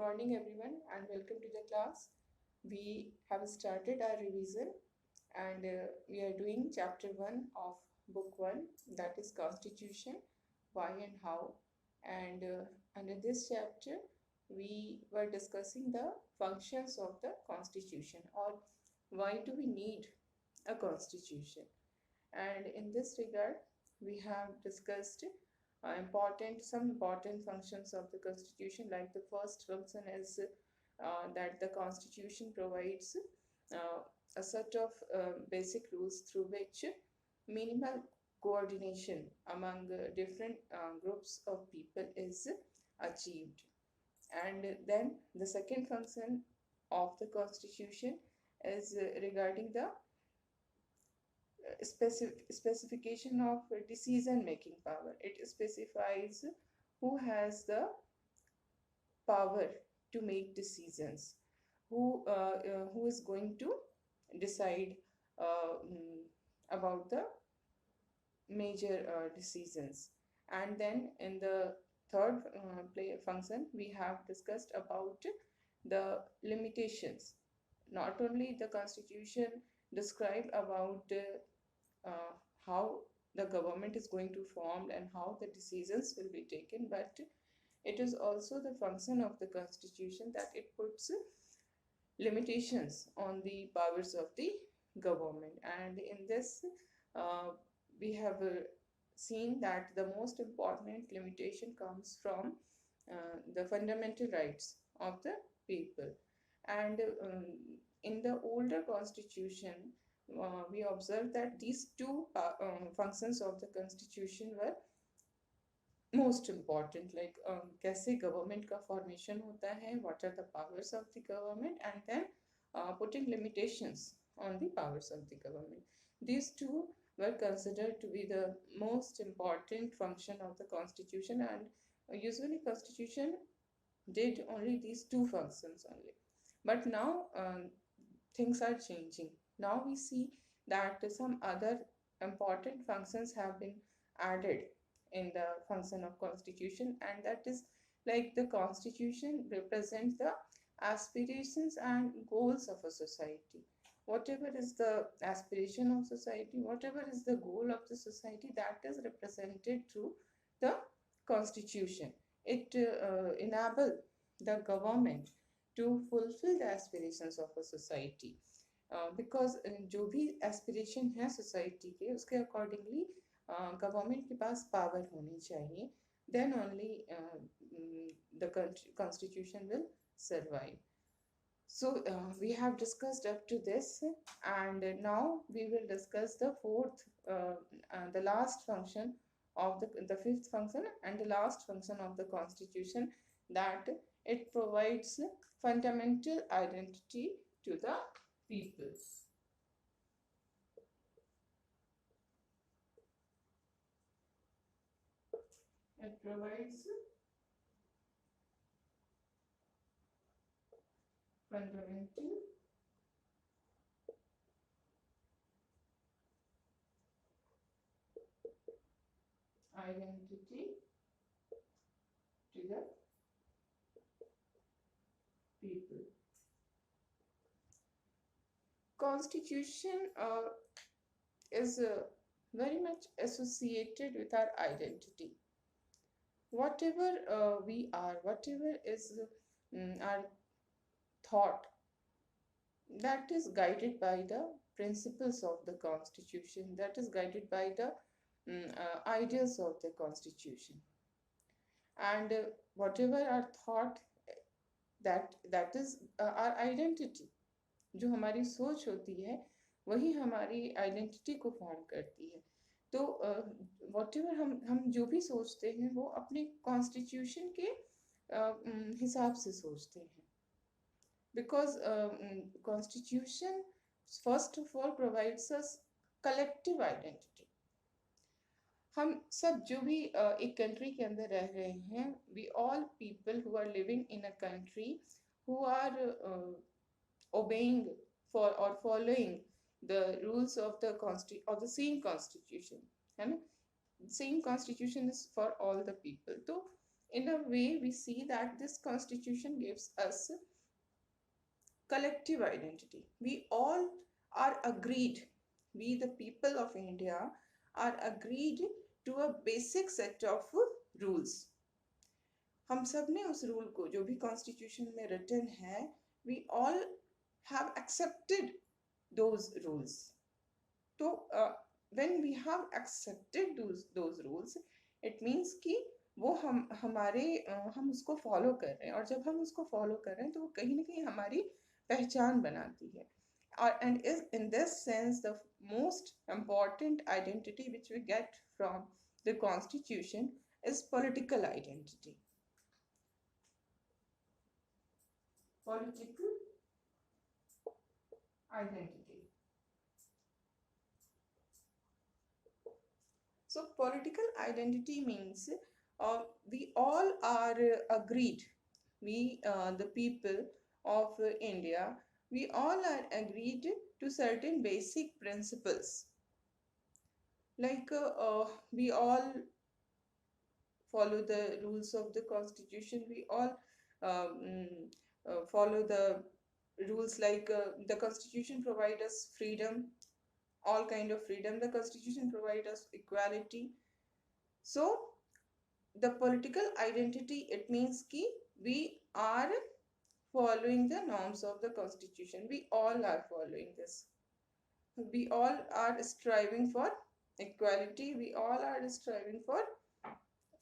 morning everyone and welcome to the class. We have started our revision and we are doing chapter 1 of book 1, that is Constitution, Why and How. And under this chapter we were discussing the functions of the Constitution, or why do we need a Constitution. And in this regard we have discussed some important functions of the Constitution. Like the first function is that the Constitution provides a set of basic rules through which minimal coordination among different groups of people is achieved. And then the second function of the Constitution is regarding the specification of decision making power. It specifies who has the power to make decisions, who is going to decide about the major decisions. And then in the third function we have discussed about the limitations. Not only the Constitution describe about how the government is going to form and how the decisions will be taken, but it is also the function of the Constitution that it puts limitations on the powers of the government. And in this we have seen that the most important limitation comes from the fundamental rights of the people. And in the older Constitution we observe that these two functions of the Constitution were most important, like कैसे government का formation होता है, what are the powers of the government, and then putting limitations on the powers of the government. These two were considered to be the most important function of the Constitution, and usually Constitution did only these two functions only. But now things are changing. Now we see that some other important functions have been added in the function of Constitution, and that is like the Constitution represents the aspirations and goals of a society. Whatever is the aspiration of society, whatever is the goal of the society, that is represented through the Constitution. It enables the government to fulfill the aspirations of a society. Because जो भी aspiration है society के, उसके accordingly government के पास power होनी चाहिए. Then only the constitution will survive. So we have discussed up to this, and now we will discuss the fourth, the last function of the fifth function and the last function of the Constitution, that it provides fundamental identity to the peoples. It provides fundamental identity to the people. Constitution is very much associated with our identity. Whatever we are, whatever is our thought, that is guided by the principles of the Constitution, that is guided by the ideas of the Constitution. And whatever our thought, that is our identity. जो हमारी सोच होती है वही हमारी identity को form करती है. तो व्हाटएवर हम जो भी सोचते हैं वो अपने कॉन्स्टिट्यूशन के हिसाब से सोचते हैं. Because constitution first of all provides us collective identity. हम सब जो भी एक कंट्री के अंदर रह रहे हैं, we all people who are living in a country who are obeying for or following the rules of the same constitution, and same constitution is for all the people. So in a way we see that this constitution gives us collective identity. We all are agreed, we the people of India are agreed to a basic set of rules. हम सब ने उस rule को जो भी constitution में written है, we all have accepted those rules. तो when we have accepted those rules, it means कि वो हम उसको फॉलो कर रहे हैं, और जब हम उसको फॉलो कर रहे हैं तो वो कहीं ना कहीं हमारी पहचान बनाती है. And is in this sense the most important identity which we get from the constitution is political identity. Political identity. So political identity means we all are agreed, we the people of India, we all are agreed to certain basic principles, like we all follow the rules of the constitution, we all follow the rules, like the constitution provides us freedom, all kind of freedom, the constitution provides us equality. So the political identity, it means ki we are following the norms of the constitution, we all are following this, we all are striving for equality, we all are striving for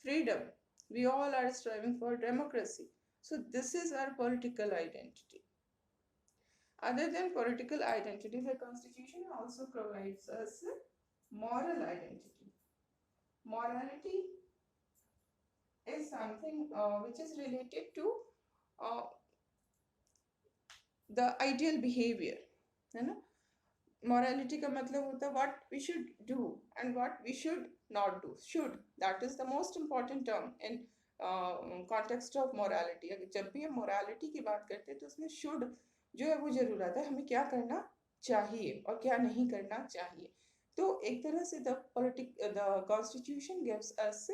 freedom, we all are striving for democracy. So this is our political identity. Other than political identity, the constitution also provides us moral identity. Morality is something which is related to uh, the ideal behavior, है ना. Morality का मतलब होता है what we should do and what we should not do. Should, that is the most important term in context of morality. जब भी हम morality की बात करते हैं तो उसमें should जो है वो जरूर आता है, हमें क्या करना चाहिए और क्या नहीं करना चाहिए. तो एक तरह से the constitution gives us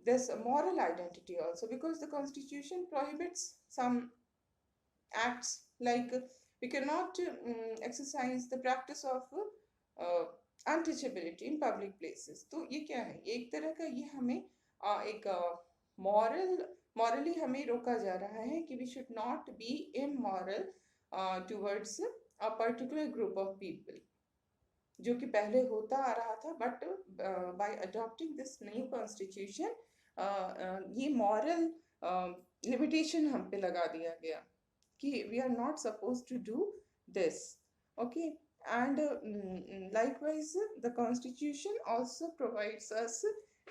this moral identity also, because the constitution prohibits some acts, like we cannot exercise the practice of untouchability in public places. तो ये क्या है, एक तरह का ये हमें एक morally हमें रोका जा रहा है कि we should not be immoral towards a particular group of people, जो कि पहले होता आ रहा था, but by adopting this new constitution ये moral limitation हम पे लगा दिया गया कि we are not supposed to do this. Okay. And likewise the constitution also provides us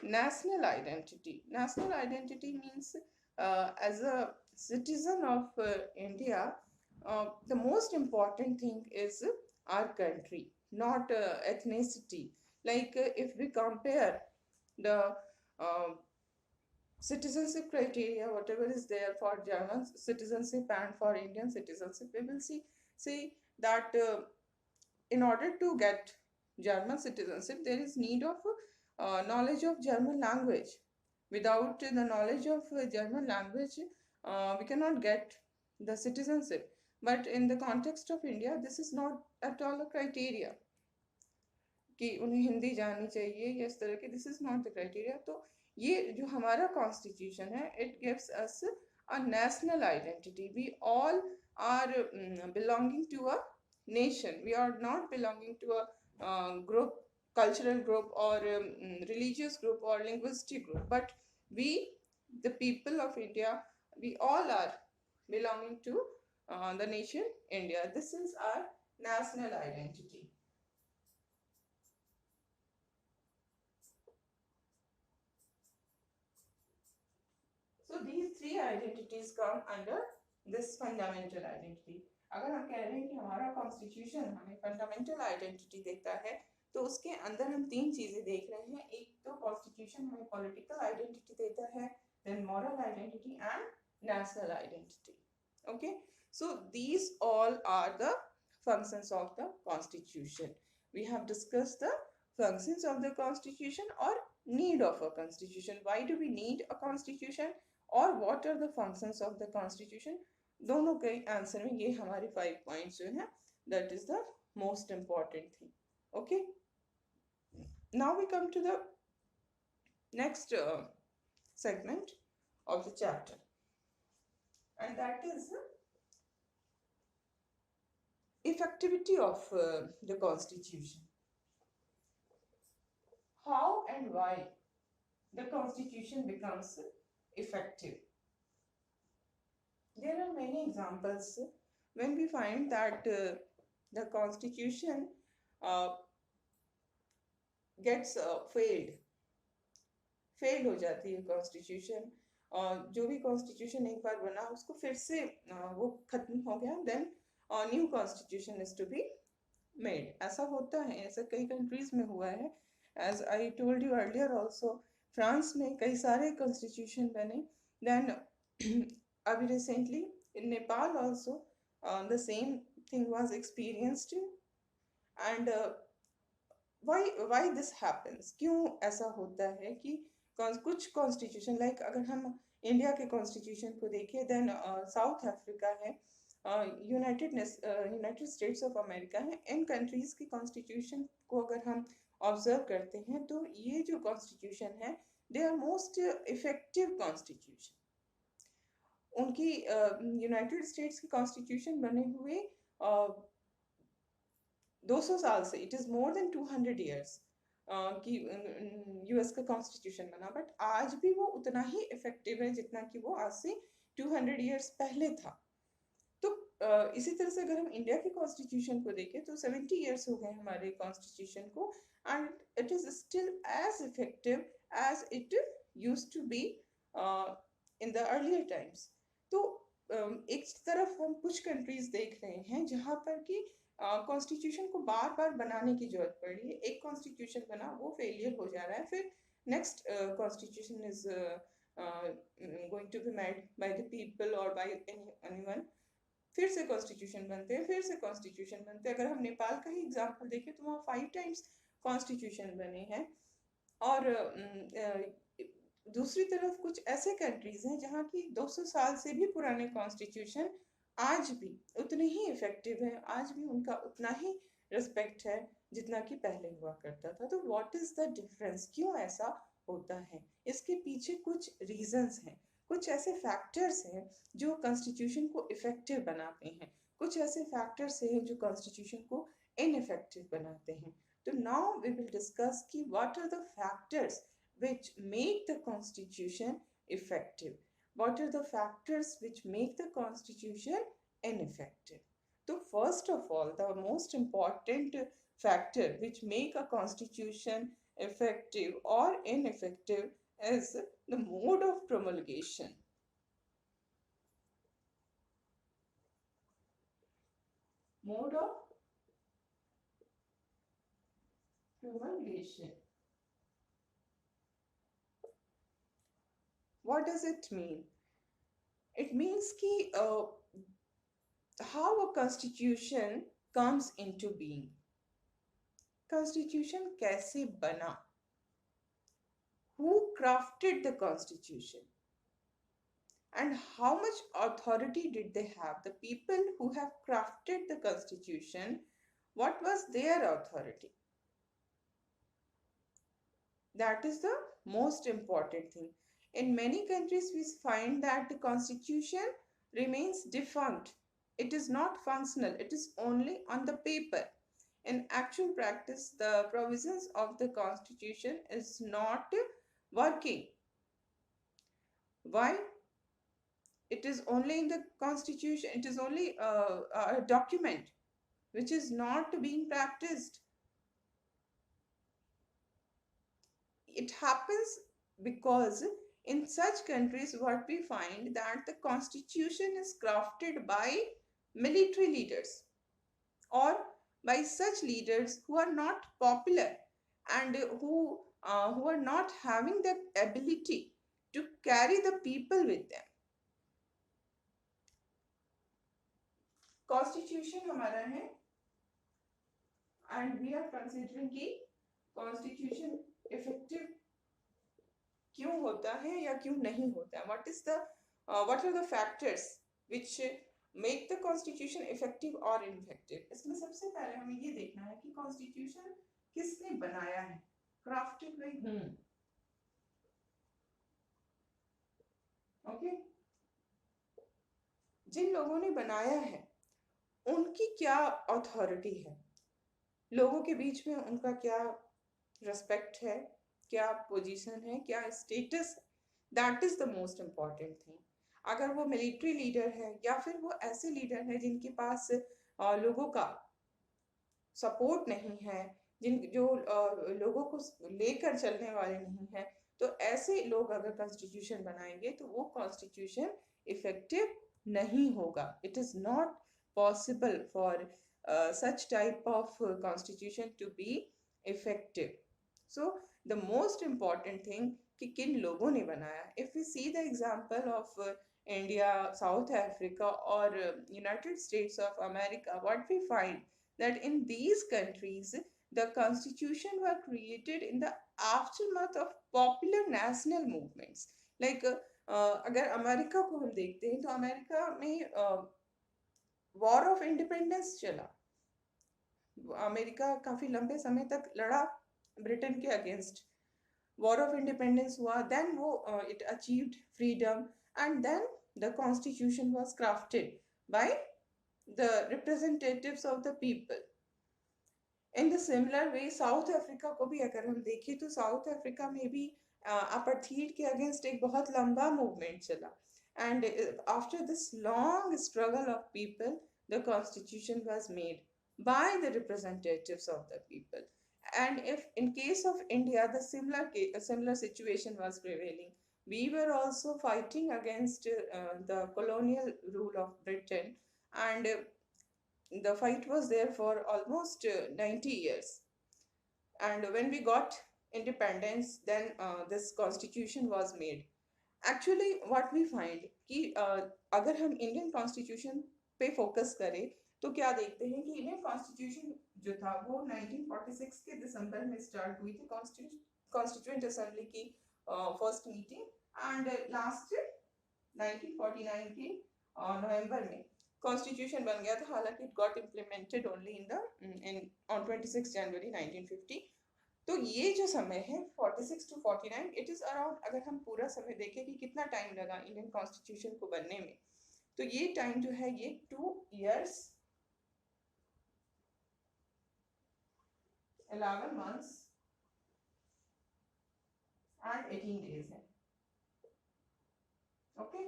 national identity. National identity means as a citizen of India, the most important thing is our country, not ethnicity. Like if we compare the citizenship criteria, whatever is there for German citizenship and for Indian citizenship, we will see that in order to get German citizenship, there is need of knowledge of German language. Without the knowledge of German language, we cannot get the citizenship. But in the context of India, this is not at all a criteria कि उन्हें हिंदी जाननी चाहिए या इस तरह के. This is not the criteria. तो ये जो हमारा कॉन्स्टिट्यूशन है, it gives us a national identity. We all are belonging to a nation. We are not belonging to a group, cultural group, or religious group or linguistic group, but we the people of India, we all are belonging to the nation India. This is our national identity. So these three identities come under this fundamental identity. अगर हम कह रहे हैं कि हमारा constitution हमें fundamental identity देता है, तो उसके अंदर हम तीन चीजें देख रहे हैं. एक तो कॉन्स्टिट्यूशन हमें पॉलिटिकल आइडेंटिटी देता है, then moral identity and national identity. Okay, so these all are the functions of the constitution. We have discussed the functions of the constitution, और need of a constitution. Why do we need a constitution, or what are the functions of the constitution? दोनों के answer में ये हमारे 5 points जो है, that is the most important thing. Okay, now we come to the next segment of the chapter, and that is effectivity of the constitution. How and why the constitution becomes effective. There are many examples when we find that the constitution uh, gets failed हो जाती है constitution, और जो भी constitution एक बार बना उसको फिर से वो खत्म हो गया, then new constitution is to be made. ऐसा होता है, ऐसा कई कंट्रीज में हुआ है. As I told you earlier also, France में कई सारे कॉन्स्टिट्यूशन बने. देन अभी recently in Nepal also the same thing was experienced. And why this happens, क्यों ऐसा होता है कि कुछ कॉन्स्टिट्यूशन, लाइक अगर हम इंडिया के कॉन्स्टिट्यूशन को देखें, देन साउथ अफ्रीका है, यूनाइटेड स्टेट्स ऑफ अमेरिका है, इन कंट्रीज की कॉन्स्टिट्यूशन को अगर हम ऑब्जर्व करते हैं तो ये जो कॉन्स्टिट्यूशन है, they are most effective constitution. उनकी यूनाइटेड स्टेट्स की कॉन्स्टिट्यूशन बने हुए 200 साल से, it is more than 200 years कि यूएस का कॉन्स्टिट्यूशन बना, बट आज भी वो उतना ही इफेक्टिव है जितना कि वो आज से 200 ईयर्स पहले था. तो इसी तरह से अगर हम इंडिया के कॉन्स्टिट्यूशन को देखें तो 70 ईयर्स हो गए हमारे कॉन्स्टिट्यूशन को, and it is still as effective as it used to be in the earlier times. तो एक तरफ हम कुछ कंट्रीज देख रहे हैं जहाँ पर कि कॉन्स्टिट्यूशन को बार बार बनाने की जरूरत पड़ रही है. एक कॉन्स्टिट्यूशन बना, वो फेलियर हो जा रहा है, फिर next constitution is going to be made by the people और बाय एनीवन. फिर से कॉन्स्टिट्यूशन बनते हैं, फिर से कॉन्स्टिट्यूशन बनते हैं. अगर हम नेपाल का ही एग्जाम्पल देखें तो वहाँ 5 टाइम्स कॉन्स्टिट्यूशन बने हैं. और दूसरी तरफ कुछ ऐसे कंट्रीज हैं जहाँ की 200 साल से भी पुराने कॉन्स्टिट्यूशन आज भी उतने ही इफेक्टिव है, आज भी उनका उतना ही रिस्पेक्ट है जितना कि पहले हुआ करता था. तो व्हाट इज द डिफरेंस, क्यों ऐसा होता है? इसके पीछे कुछ रीजंस हैं, कुछ ऐसे फैक्टर्स हैं जो कॉन्स्टिट्यूशन को इफेक्टिव बनाते हैं, कुछ ऐसे फैक्टर्स हैं जो कॉन्स्टिट्यूशन को इनइफेक्टिव बनाते हैं. तो नाउ वी विल डिस्कस कि what are the factors which make the constitution effective. What are the factors which make the constitution ineffective? So first of all, the most important factor which make a constitution effective or ineffective is the mode of promulgation. Mode of promulgation. What does it mean? It means ki how a constitution comes into being. Constitution kaise bana? Who crafted the constitution? And how much authority did they have? The people who have crafted the constitution, what was their authority? That is the most important thing. In many countries, we find that the constitution remains defunct. It is not functional. It is only on the paper. In actual practice, the provisions of the constitution is not working. Why? It is only in the constitution. It is only a document which is not being practiced. It happens because in such countries, what we find that the constitution is crafted by military leaders or by such leaders who are not popular and who are not having the ability to carry the people with them. Constitution हमारा है and we are considering कि constitution effective क्यों होता है या क्यों नहीं होता है, what are the factors which make the constitution effective और इनफेक्टिव। इसमें सबसे पहले हमें ये देखना है कि कॉन्स्टिट्यूशन किसने बनाया है, क्राफ्टेड बाय हूम। ओके, जिन लोगों ने बनाया है उनकी क्या अथॉरिटी है, लोगों के बीच में उनका क्या रेस्पेक्ट है, क्या पोजीशन है, क्या स्टेटस है, that is the most important thing. अगर वो मिलिट्री लीडर है या फिर वो ऐसे लीडर है जिनके पास लोगों का सपोर्ट नहीं है, जिन जो लोगों को लेकर चलने वाले नहीं है, तो ऐसे लोग अगर कॉन्स्टिट्यूशन बनाएंगे तो वो कॉन्स्टिट्यूशन इफेक्टिव नहीं होगा। It is not possible for such type of constitution to be effective. So the most important thing कि किन लोगों ने बनाया। if we see the example of India, South Africa और United States of America, what we find that in these countries the constitution were created in the aftermath of popular national movements, like अगर America को हम देखते हैं तो America में war of independence चला, America काफी लंबे समय तक लड़ा ब्रिटेन के अगेंस्ट, वॉर ऑफ इंडिपेंडेंस हुआ, देन वो it achieved freedom and then the constitution was crafted by the representatives of the people. In the similar way South Africa को भी अगर हम देखें तो साउथ अफ्रीका में भी अपार्थीड के अगेंस्ट एक बहुत लंबा मूवमेंट चला, and after this long struggle of people the constitution was made by the representatives of the people. And if in case of India the similar situation was prevailing, we were also fighting against the colonial rule of Britain, and the fight was there for almost 90 years. And when we got independence, then this constitution was made. Actually what we find कि अगर हम Indian constitution पे focus करें तो क्या देखते हैं कि इंडियन कॉन्स्टिट्यूशन जो था वो 1946 के दिसंबर में स्टार्ट हुई थी, कॉन्स्टिट्यूएंट असेंबली की फर्स्ट मीटिंग, एंड लास्ट 1949 के नवंबर में कॉन्स्टिट्यूशन बन गया था। हालांकि it got implemented only in on 26 जनवरी 1950। तो ये जो समय है 46 to 49, इट इज अराउंड, अगर हम पूरा समय देखें कि कितना टाइम लगा इंडियन कॉन्स्टिट्यूशन को बनने में, तो ये टाइम जो है ये 2 years 11 months and 18 days है। ओके,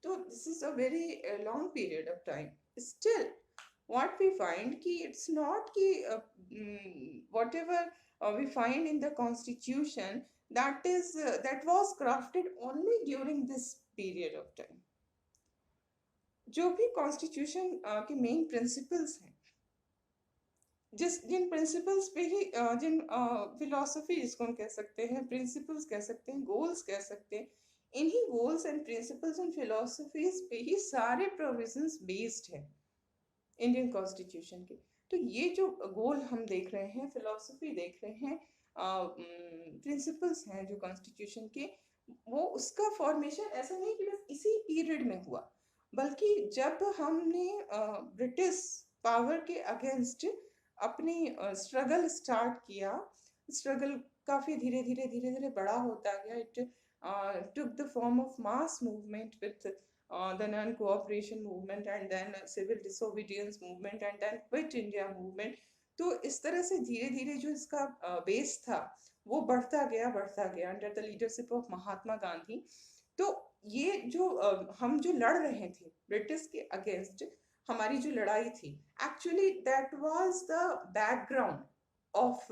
तो this is a very long period of time. Still what we find ki it's not ki whatever we find in the constitution that was crafted only during this period of time। जो भी constitution के main principles हैं, जिन principles पे ही जिन philosophy जिसको हम कह सकते हैं, प्रिंसिपल्स कह सकते हैं, गोल्स कह सकते हैं, इन्हीं goals and principles and philosophies पे ही सारे प्रोविजंस बेस्ड है इंडियन कॉन्स्टिट्यूशन के। तो ये जो गोल हम देख रहे हैं, फिलोसफी देख रहे हैं, प्रिंसिपल्स हैं जो कॉन्स्टिट्यूशन के, वो उसका फॉर्मेशन ऐसा नहीं कि बस इसी पीरियड में हुआ, बल्कि जब हमने ब्रिटिश पावर के अगेंस्ट अपनी स्ट्रगल स्टार्ट किया, स्ट्रगल काफ़ी धीरे धीरे धीरे धीरे बड़ा होता गया। It took the form of mass movement with the non-cooperation movement and then civil disobedience movement and then quit India movement। तो इस तरह से धीरे धीरे जो इसका बेस था वो बढ़ता गया under the leadership of Mahatma Gandhi. तो ये जो हम जो लड़ रहे थे ब्रिटिश के अगेंस्ट, हमारी जो लड़ाई थी, actually that was the background of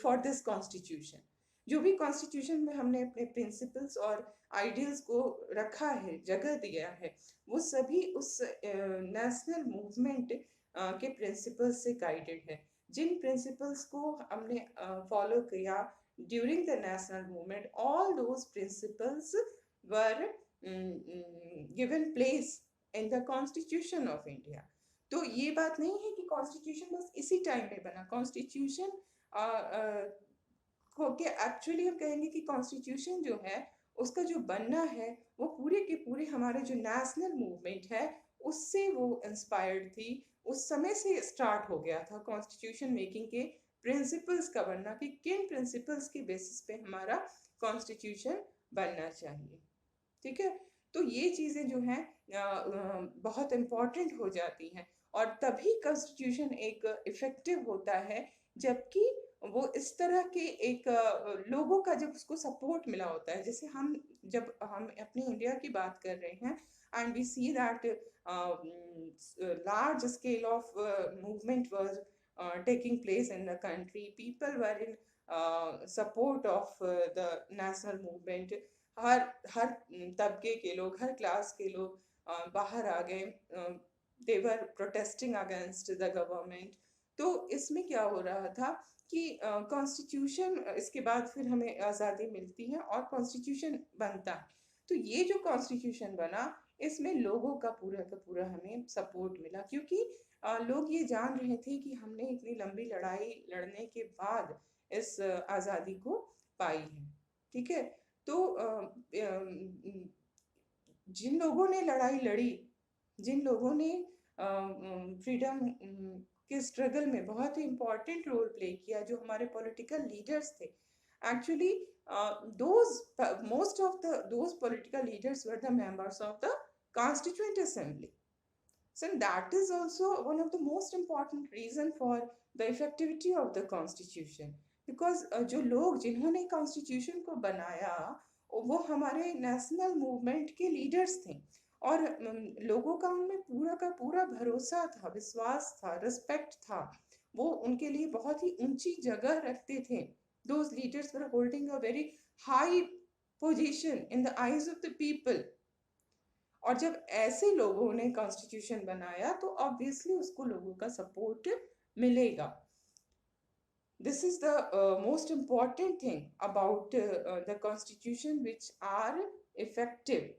for this constitution. जो भी कॉन्स्टिट्यूशन में हमने अपने प्रिंसिपल्स और आइडियल्स को रखा है, जगह दिया है, वो सभी उस नेशनल मूवमेंट के प्रिंसिपल्स से गाइडेड है। जिन प्रिंसिपल्स को हमने फॉलो किया during the national movement, all those principles were given place in the constitution of India. तो ये बात नहीं है कि कॉन्स्टिट्यूशन बस इसी टाइम में बना। कॉन्स्टिट्यूशन कि एक्चुअली हम कहेंगे कि कॉन्स्टिट्यूशन जो है उसका जो बनना है वो पूरे के पूरे हमारे जो नेशनल मूवमेंट है उससे वो इंस्पायर्ड थी। उस समय से स्टार्ट हो गया था कॉन्स्टिट्यूशन मेकिंग के प्रिंसिपल्स का बनना, कि किन प्रिंसिपल्स के बेसिस पे हमारा कॉन्स्टिट्यूशन बनना चाहिए। ठीक है, तो ये चीज़ें जो हैं बहुत इम्पॉर्टेंट हो जाती हैं, और तभी कॉन्स्टिट्यूशन एक इफ़ेक्टिव होता है जबकि वो इस तरह के एक लोगों का जब उसको सपोर्ट मिला होता है। जैसे हम जब हम अपनी इंडिया की बात कर रहे हैं and we see that large scale of movement was taking place in the country, people were in support of the national movement। हर हर तबके के लोग, हर क्लास के लोग बाहर आ गए, दे वर प्रोटेस्टिंग अगेंस्ट द गवर्नमेंट। तो इसमें क्या हो रहा था कि कॉन्स्टिट्यूशन, इसके बाद फिर हमें आज़ादी मिलती है और कॉन्स्टिट्यूशन बनता है। तो ये जो कॉन्स्टिट्यूशन बना इसमें लोगों का पूरा हमें सपोर्ट मिला, क्योंकि लोग ये जान रहे थे कि हमने इतनी लंबी लड़ाई लड़ने के बाद इस आज़ादी को पाई है। ठीक है, तो जिन लोगों ने लड़ाई लड़ी, जिन लोगों ने फ्रीडम के स्ट्रगल में बहुत ही इम्पोर्टेंट रोल प्ले किया, जो हमारे पॉलिटिकल लीडर्स थे, actually most of those political leaders were the members of the Constituent Assembly. So that is also one of the most important reason for the effectivity of the Constitution, because जो लोग जिन्होंने Constitution को बनाया वो हमारे national movement के leaders थे, और लोगों का उनमें पूरा का पूरा भरोसा था, विश्वास था, रिस्पेक्ट था। वो उनके लिए बहुत ही ऊंची जगह रखते थे। Those leaders were holding a very high position in the eyes of the people। और जब ऐसे लोगों ने कॉन्स्टिट्यूशन बनाया तो ऑब्वियसली उसको लोगों का सपोर्ट मिलेगा। This is the most important thing about the constitution, which are effective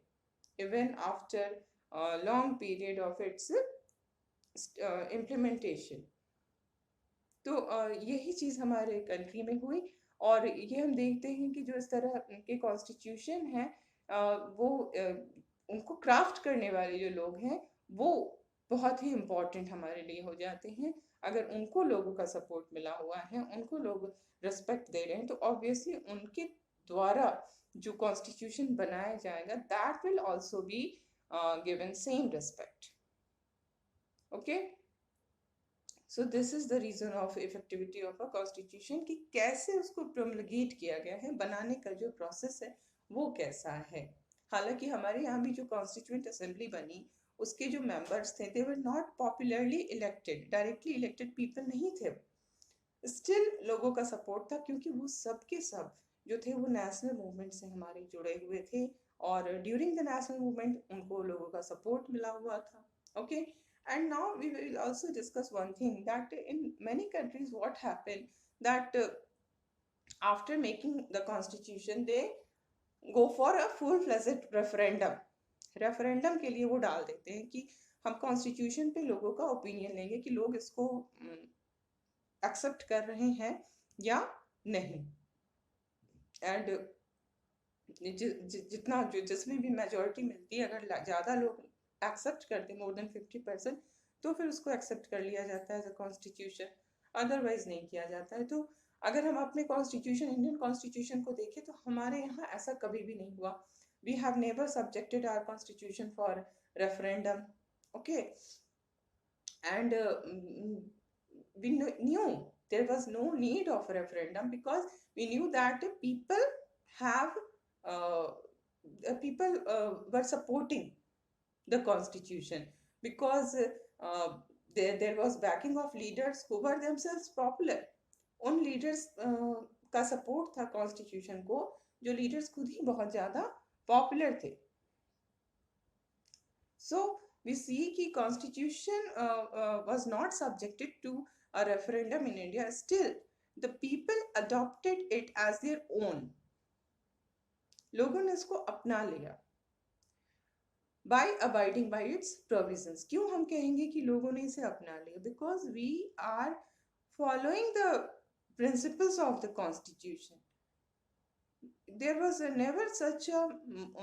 even after a long period of its implementation। तो यही चीज़ हमारे कंट्री में हुई, और ये हम देखते हैं कि जो इस तरह के कॉन्स्टिट्यूशन है वो उनको क्राफ्ट करने वाले जो लोग हैं वो बहुत ही इम्पोर्टेंट हमारे लिए हो जाते हैं। अगर उनको लोगों का सपोर्ट मिला हुआ है, उनको लोग रिस्पेक्ट दे रहे हैं, तो ऑब्वियसली उनके द्वारा जो कॉन्स्टिट्यूशन बनाया जाएगा that will also be given same respect. Okay, so this is the reason of effectivity of a constitution, कि कैसे उसको प्रोमलगेट किया गया है, बनाने का जो प्रोसेस है वो कैसा है। हालांकि हमारे यहाँ भी जो कॉन्स्टिट्यूंट असेंबली बनी उसके जो मेंबर्स थे they were not popularly elected, directly elected people नहीं थे, स्टिल लोगों का सपोर्ट था, क्योंकि वो सब के सब जो थे वो नेशनल मूवमेंट से हमारे जुड़े हुए थे, और ड्यूरिंग द नेशनल मूवमेंट उनको लोगों का सपोर्ट मिला हुआ था। Okay, and now we will also discuss one thing, that in many countries what happened, that after making the constitution they go for a full-fledged referendum। Referendum के लिए वो डाल देते हैं कि हम कॉन्स्टिट्यूशन पे लोगों का ओपिनियन लेंगे कि लोग इसको एक्सेप्ट कर रहे हैं या नहीं। एंड जितना जो जिसमें भी मेजोरिटी मिलती है, अगर ज़्यादा लोग एक्सेप्ट करते, मोर देन 50%, तो फिर उसको एक्सेप्ट कर लिया जाता है एज अ कॉन्स्टिट्यूशन, अदरवाइज नहीं किया जाता है। तो अगर हम अपने कॉन्स्टिट्यूशन, इंडियन कॉन्स्टिट्यूशन को देखें तो हमारे यहाँ ऐसा कभी भी नहीं हुआ। We have never subjected our constitution for referendum. Okay, and we knew there was no need of a referendum, because we knew that people have people were supporting the constitution, because there was backing of leaders who were themselves popular। उन leaders का support था constitution को, जो leaders खुद ही बहुत ज़्यादा popular थे। So we see कि constitution was not subjected to a referendum in India, still the people adopted it as their own। लोगों ने इसको अपना लिया by abiding by its provisions। क्यों हम कहेंगे कि लोगों ने इसे अपना लिया? Because we are following the principles of the constitution। there was never such a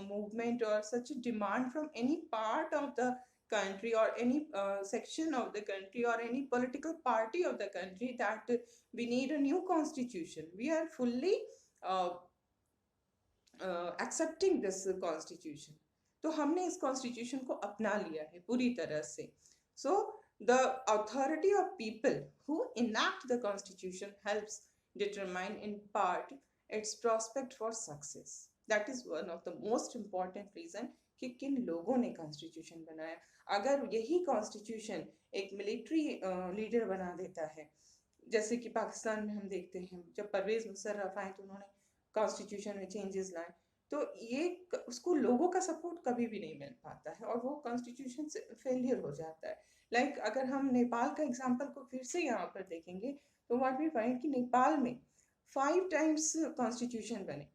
movement or such a demand from any part of the country or any section of the country or any political party of the country that we need a new constitution. We are fully uh, accepting this constitution. तो हमने इस constitution को अपना लिया है पूरी तरह से. So the authority of people who enact the constitution helps determine in part its prospect for success. That is one of the most important reason कि किन लोगों ने कॉन्स्टिट्यूशन बनाया. अगर यही कॉन्स्टिट्यूशन एक मिलिट्री लीडर बना देता है, जैसे कि पाकिस्तान में हम देखते हैं जब परवेज मुशर्रफ आए तो उन्होंने कॉन्स्टिट्यूशन में चेंजेस लाए, तो ये उसको लोगों का सपोर्ट कभी भी नहीं मिल पाता है और वो कॉन्स्टिट्यूशन से फेलियर हो जाता है. लाइक अगर हम नेपाल का एग्जांपल को फिर से यहाँ पर देखेंगे तो व्हाट वी फाइंड कि नेपाल में 5 टाइम्स कॉन्स्टिट्यूशन बने.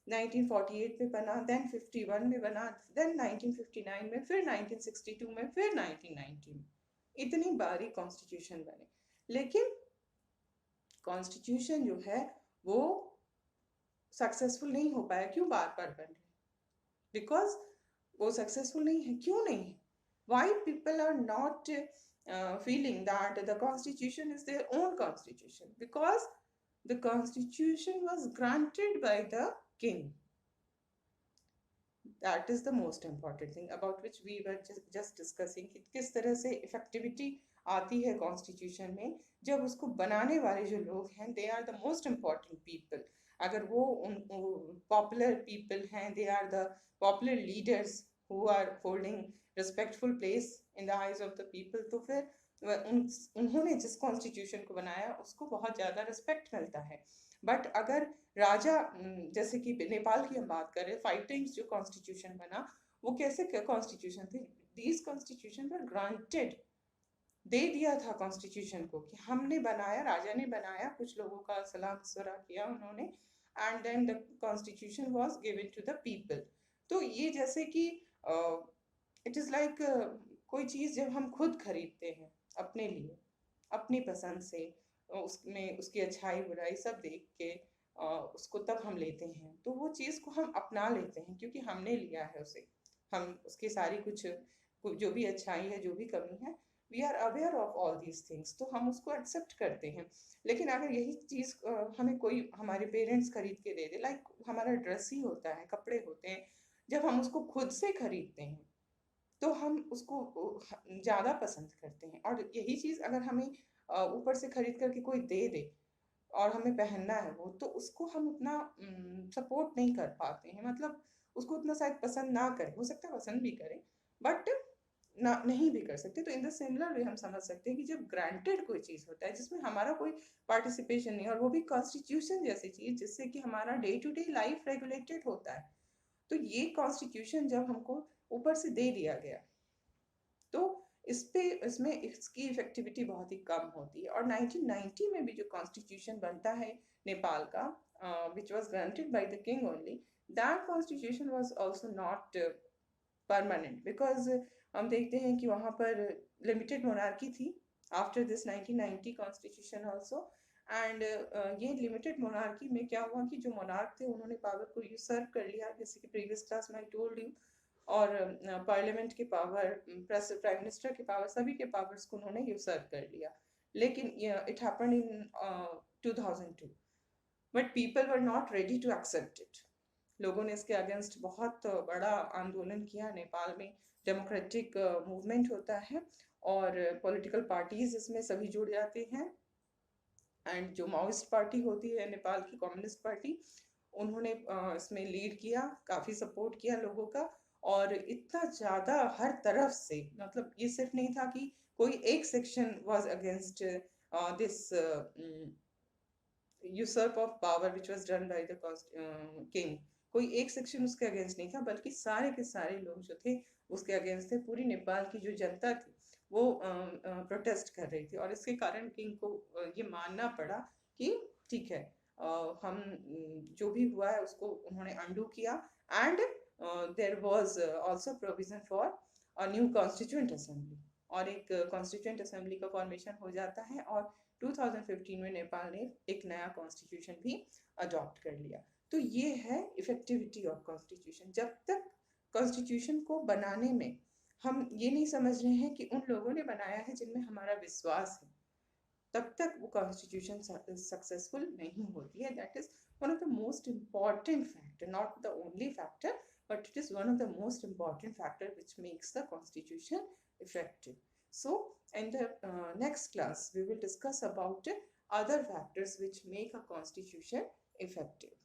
1948 में बना, देन 51 में बना, देन 1959 में, फिर 1962 में, फिर 1990 में. इतनी बारी कॉन्स्टिट्यूशन बने, लेकिन कॉन्स्टिट्यूशन जो है वो सक्सेसफुल नहीं हो पाया. क्यों बार बार बन रहे? बिकॉज वो सक्सेसफुल नहीं है. क्यों नहीं है? Why people are not feeling that the constitution is their own constitution? Because the constitution was granted by the king. That is the most important thing about which we were just discussing कि किस तरह से effectivity आती है constitution में जब उसको बनाने वाले जो लोग हैं they are the most important people. अगर वो पॉपुलर पीपल हैं, they are the popular leaders who are holding respectful place in the eyes of the people, तो फिर उन्होंने जिस कॉन्स्टिट्यूशन को बनाया उसको बहुत ज़्यादा रिस्पेक्ट मिलता है. बट अगर राजा, जैसे कि नेपाल की हम बात करें, 5 टाइम्स जो कॉन्स्टिट्यूशन बना वो कैसे कॉन्स्टिट्यूशन थे? These constitution were granted. दे दिया था कॉन्स्टिट्यूशन को कि हमने बनाया, राजा ने बनाया, कुछ लोगों का सलाह मशवरा किया उन्होंने, and then the constitution was given to the people. तो ये जैसे कि इट इज़ लाइक कोई चीज़ जब हम खुद खरीदते हैं अपने लिए, अपनी पसंद से, उसमें उसकी अच्छाई बुराई सब देख के उसको तब हम लेते हैं, तो वो चीज़ को हम अपना लेते हैं क्योंकि हमने लिया है उसे. हम उसकी सारी कुछ जो भी अच्छाई है, जो भी कमी है, we are aware of all these things, तो हम उसको एक्सेप्ट करते हैं. लेकिन अगर यही चीज़ हमें कोई हमारे पेरेंट्स खरीद के दे दे, लाइक हमारा ड्रेस ही होता है, कपड़े होते हैं, जब हम उसको खुद से खरीदते हैं तो हम उसको ज़्यादा पसंद करते हैं. और यही चीज़ अगर हमें ऊपर से खरीद करके कोई दे दे और हमें पहनना है वो, तो उसको हम उतना सपोर्ट नहीं कर पाते हैं. मतलब उसको उतना शायद पसंद ना करें, हो सकता है पसंद भी करें बट ना नहीं भी कर सकते. तो इन द सिमिलर वे हम समझ सकते हैं कि जब ग्रांटेड कोई चीज़ होता है जिसमें हमारा कोई पार्टिसिपेशन नहीं, और वो भी कॉन्स्टिट्यूशन जैसी चीज़ जिससे कि हमारा day to day life regulated होता है, तो ये कॉन्स्टिट्यूशन जब हमको ऊपर से दे दिया गया तो इसमें इसकी इफेक्टिविटी बहुत ही कम होती है. और 1990 में भी जो कॉन्स्टिट्यूशन बनता है नेपाल का, which was granted by the king only, that constitution was also not permanent, because हम देखते हैं कि वहाँ पर लिमिटेड मोनार्की थी after this 1990 constitution also. And ये लिमिटेड मोनार्की में क्या हुआ कि जो मोनार्क थे उन्होंने पावर को यूसर्व कर लिया, जैसे कि प्रीवियस क्लास में आई टोल्ड यू. और पार्लियामेंट के पावर, प्राइम मिनिस्टर के पावर, सभी के पावर्स को उन्होंने यूसर्व कर लिया. लेकिन it happened in 2002, but people were not ready to accept it. लोगों ने इसके अगेंस्ट बहुत बड़ा आंदोलन किया. नेपाल में डेमोक्रेटिक मूवमेंट होता है और पॉलिटिकल पार्टीज इसमें सभी जुड़ जाते हैं. एंड जो माओइस्ट पार्टी होती है नेपाल की, कम्युनिस्ट पार्टी, उन्होंने इसमें लीड किया, काफ़ी सपोर्ट किया लोगों का. और इतना ज़्यादा हर तरफ से, मतलब ये सिर्फ नहीं था कि कोई एक section was against this usurp of power which was done by the king. कोई एक सेक्शन उसके अगेंस्ट नहीं था, बल्कि सारे के सारे लोग जो थे उसके अगेंस्ट थे. पूरी नेपाल की जो जनता थी वो प्रोटेस्ट कर रही थी, और इसके कारण किंग को ये मानना पड़ा कि ठीक है, हम जो भी हुआ है उसको उन्होंने अंडू किया. And there was also provision for a new constituent assembly, और एक कॉन्स्टिट्यूएंट असेंबली का फॉर्मेशन हो जाता है. और 2015 में नेपाल ने एक नया कॉन्स्टिट्यूशन भी अडॉप्ट कर लिया. तो ये है इफेक्टिविटी ऑफ कॉन्स्टिट्यूशन। जब तक कॉन्स्टिट्यूशन को बनाने में हम ये नहीं समझ रहे हैं कि उन लोगों ने बनाया है जिनमें हमारा विश्वास है, तब तक वो कॉन्स्टिट्यूशन सक्सेसफुल नहीं होती है। That is one of the most important factor, not the only factor, but it is one of the most important factor which makes the constitution effective. So in the next class we will discuss about other factors which make a constitution effective.